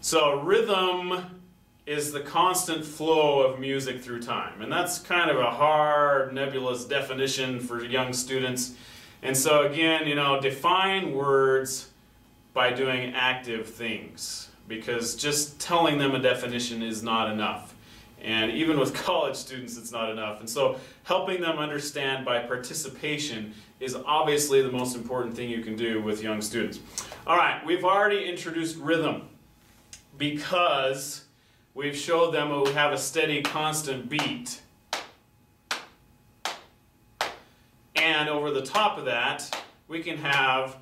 So rhythm is the constant flow of music through time. And that's kind of a hard, nebulous definition for young students. And so again, define words by doing active things, because just telling them a definition is not enough. And even with college students, it's not enough. And so helping them understand by participation is obviously the most important thing you can do with young students. All right, we've already introduced rhythm because we've showed them we have a steady, constant beat. And over the top of that, we can have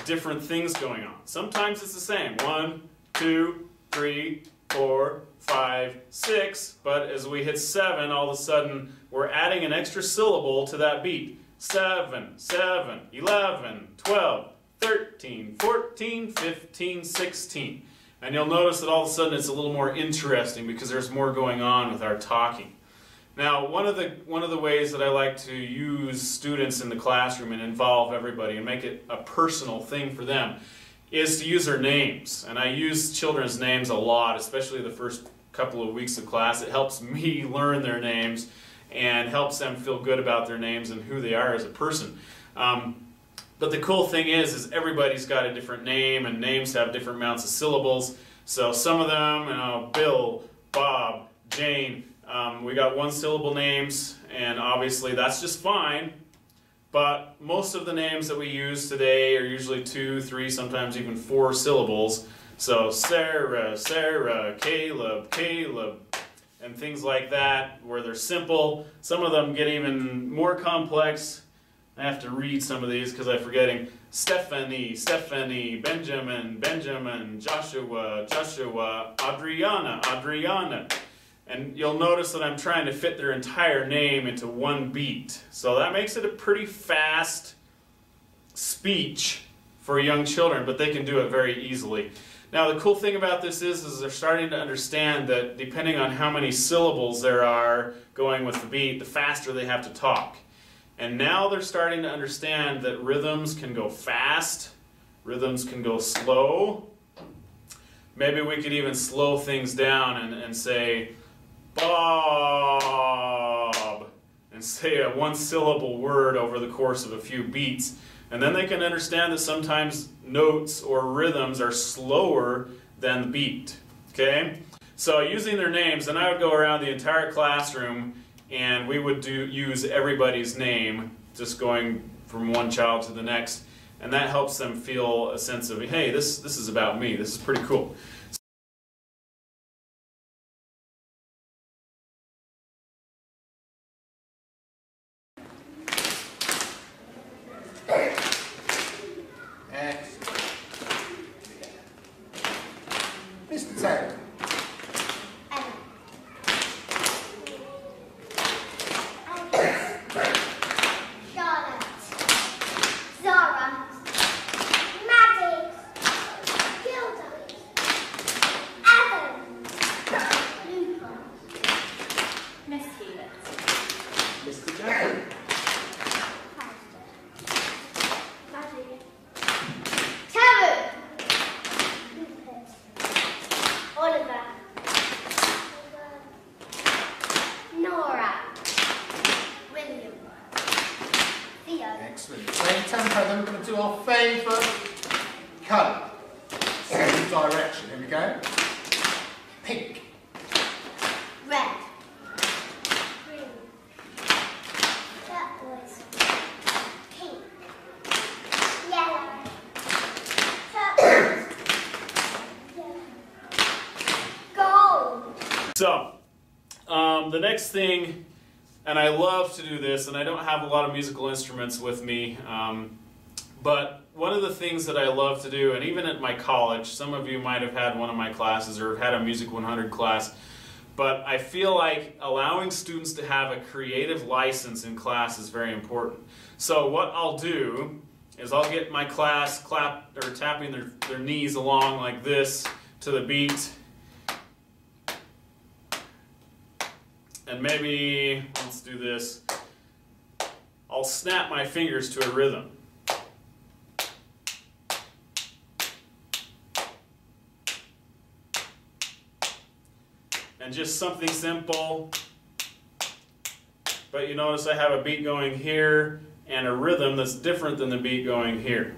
different things going on. Sometimes it's the same. 1, 2, 3, 4, 5, 6. But as we hit 7, all of a sudden, we're adding an extra syllable to that beat. 7, 7, 11, 12, 13, 14, 15, 16. And you'll notice that all of a sudden it's a little more interesting because there's more going on with our talking. Now, one of the ways that I like to use students in the classroom and involve everybody and make it a personal thing for them is to use their names. And I use children's names a lot, especially the first couple of weeks of class. It helps me learn their names and helps them feel good about their names and who they are as a person. But the cool thing is everybody's got a different name, and names have different amounts of syllables. So some of them, Bill, Bob, Jane, we got one-syllable names, and obviously that's just fine. But most of the names that we use today are usually 2, 3, sometimes even 4 syllables. So Sarah, Sarah, Caleb, Caleb, and things like that, where they're simple. Some of them get even more complex. I have to read some of these because I'm forgetting. Stephanie, Stephanie, Benjamin, Benjamin, Joshua, Joshua, Adriana, Adriana. And you'll notice that I'm trying to fit their entire name into one beat. So that makes it a pretty fast speech for young children, but they can do it very easily. Now the cool thing about this is they're starting to understand that depending on how many syllables there are going with the beat, the faster they have to talk. And now they're starting to understand that rhythms can go fast, rhythms can go slow. Maybe we could even slow things down and say, Bob, and say a one-syllable word over the course of a few beats. And then they can understand that sometimes notes or rhythms are slower than the beat. Okay? So using their names, then I would go around the entire classroom and we would use everybody's name, just going from one child to the next, and that helps them feel a sense of, hey, this is about me, this is pretty cool. Mr. Taylor. Excellent. Same tempo, then we're going to do our favourite colour. Same direction. Here we go. Pink. Red. Green. Turquoise. Pink. Yellow. Turquoise. Gold. So, the next thing, and I love to do this, and I don't have a lot of musical instruments with me, but one of the things that I love to do, and even at my college, some of you might have had one of my classes or have had a Music 100 class, but I feel like allowing students to have a creative license in class is very important. So what I'll do is I'll get my class tapping their knees along like this to the beat. And maybe, let's do this, I'll snap my fingers to a rhythm. and just something simple. But you notice I have a beat going here and a rhythm that's different than the beat going here.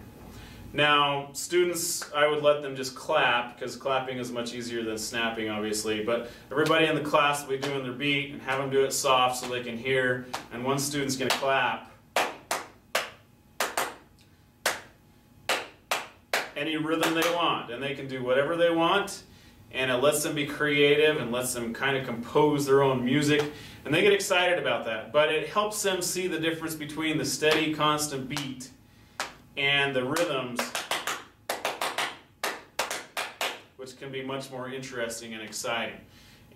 Now, students, I would let them just clap, because clapping is much easier than snapping, obviously. But everybody in the class will be doing their beat, and have them do it soft so they can hear. And one student's going to clap. Any rhythm they want, and they can do whatever they want. And it lets them be creative and lets them kind of compose their own music. And they get excited about that. But it helps them see the difference between the steady, constant beat and the rhythms, which can be much more interesting and exciting.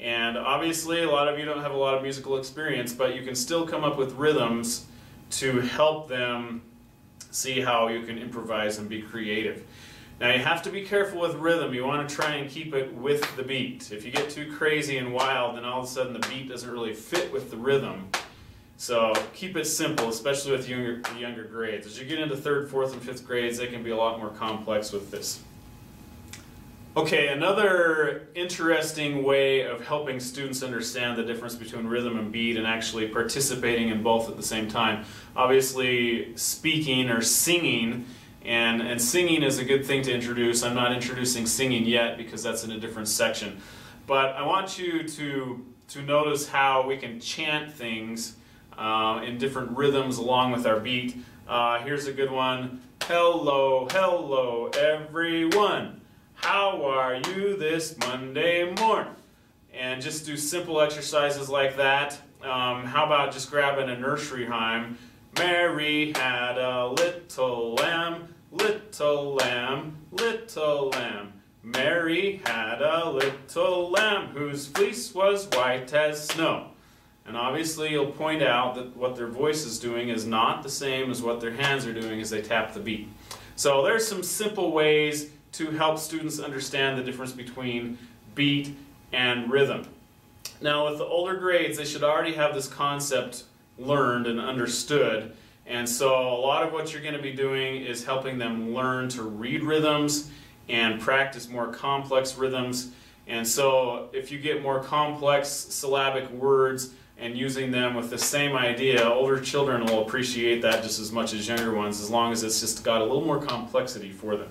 And obviously, a lot of you don't have a lot of musical experience, but you can still come up with rhythms to help them see how you can improvise and be creative. Now, you have to be careful with rhythm. You want to try and keep it with the beat. If you get too crazy and wild, then all of a sudden the beat doesn't really fit with the rhythm. So keep it simple, especially with younger grades. As you get into 3rd, 4th, and 5th grades, they can be a lot more complex with this. Okay, another interesting way of helping students understand the difference between rhythm and beat and actually participating in both at the same time. Obviously, speaking or singing, and singing is a good thing to introduce. I'm not introducing singing yet because that's in a different section. But I want you to notice how we can chant things in different rhythms along with our beat. Here's a good one. Hello, hello, everyone. How are you this Monday morning? And just do simple exercises like that. How about just grabbing a nursery rhyme? Mary had a little lamb, little lamb, little lamb. Mary had a little lamb whose fleece was white as snow. And obviously you'll point out that what their voice is doing is not the same as what their hands are doing as they tap the beat. So there's some simple ways to help students understand the difference between beat and rhythm. Now with the older grades, they should already have this concept learned and understood. And so a lot of what you're going to be doing is helping them learn to read rhythms and practice more complex rhythms. And so if you get more complex syllabic words and using them with the same idea, older children will appreciate that just as much as younger ones, as long as it's just got a little more complexity for them.